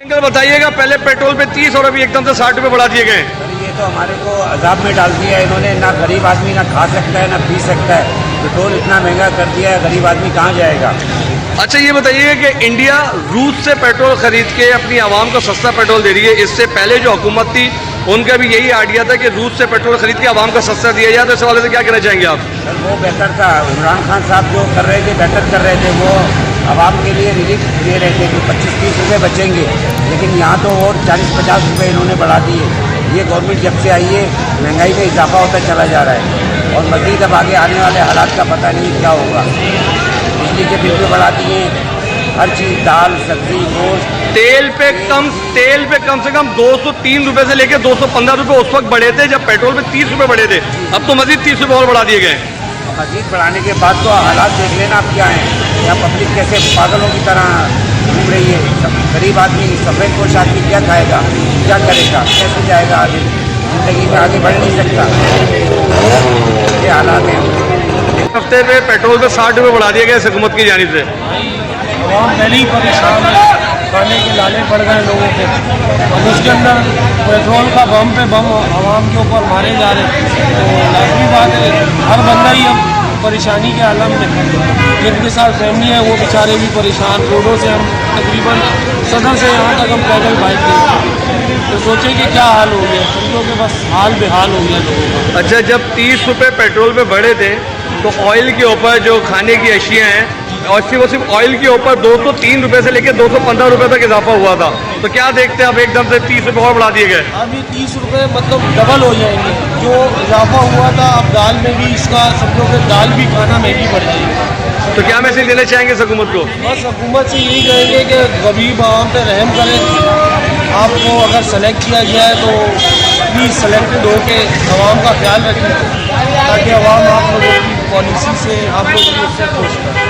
Uncle बताइएगा, पहले petrol पे 30 और अभी एकदम से 60 रुपये बढ़ा दिए गए। ये तो हमारे को अजाब में डाल दिया है इन्होंने। ना गरीब आदमी ना खा सकता है ना पी सकता है। पेट्रोल इतना महंगा कर दिया है, गरीब आदमी कहाँ जाएगा। अच्छा ये बताइए कि इंडिया रूस से पेट्रोल खरीद के अपनी आवाम को सस्ता पेट्रोल दे रही है। इससे पहले जो हुकूमत थी उनका भी यही आइडिया था कि रूस से पेट्रोल खरीद के आवाम को सस्ता दिया जाए। तो इस हवाले से क्या कहना चाहेंगे आप? सर वो बेहतर था। इमरान खान साहब जो कर रहे थे बेहतर कर रहे थे। वो आवाम के लिए रिलीफ दे रहे थे कि 25-30 रुपये बचेंगे, लेकिन यहाँ तो और 40-50 रुपये इन्होंने बढ़ा दिए। ये गवर्नमेंट जब से आई है महंगाई में इजाफा होता चला जा रहा है और मज़ीद अब आगे आने वाले हालात का पता नहीं क्या होगा। बिजली के बिल भी बढ़ा दिए, हर चीज़ दाल सब्जी गोश्त। तेल पे कम से कम 203 रुपये से लेकर 215 रुपये उस वक्त बढ़े थे जब पेट्रोल पे 30 रुपये बढ़े थे। अब तो मजीद 30 रुपये और बढ़ा दिए गए। मजीद बढ़ाने के बाद तो हालात देख लेना अब क्या है। यहाँ पब्लिक कैसे पागलों की तरह घूम रही है। गरीब आदमी सफ़ेद पोश आदमी क्या खाएगा, क्या करेगा, कैसे जाएगा आगे, ज़िंदगी में आगे बढ़ नहीं सकता। ये हालात हैं। एक हफ्ते पे पेट्रोल पे 60 रुपये बढ़ा दिए गए हुकूमत की जानिब से। आवाम पहले ही परेशान है, खाने के लाले पड़ गए लोगों को। अब उसके अंदर पेट्रोल का बम पे बम आवाम के ऊपर मारे जा रहे हैं। तो लाजमी बात है हर बंदा ही अब परेशानी के आलम में। जिनके साथ फैमिली है वो बेचारे भी परेशान। रोडों से हम तकरीबन सदर से यहाँ तक हम पैदल बाइक लेते, तो सोचे कि क्या हाल हो गया। समझो कि बस हाल बेहाल हो गया लोगों का। अच्छा जब 30 रुपये पेट्रोल पे बढ़े थे तो ऑयल के ऊपर जो खाने की अशियाँ हैं और सिर्फ ऑयल के ऊपर 203 रुपये से लेकर 215 रुपये तक इजाफा हुआ था। तो क्या देखते हैं अब एकदम से 30 रुपये और बढ़ा दिए गए? अब ये 30 रुपये मतलब डबल हो जाएंगे। जो इजाफा हुआ था अब दाल में भी इसका समझो कि दाल भी खाना महंगी पड़ जाएगी। तो क्या मैसेज देना चाहेंगे इस हुकूमत को? बस हुकूमत से यही कहेंगे कि गरीब आवाम पे रहम करें। आपको अगर सेलेक्ट किया गया है तो प्लीज़ सेलेक्टेड होके आवाम का ख्याल रखें ताकि आवाम आप लोगों की पॉलिसी से आप लोगों की उससे खुश करें।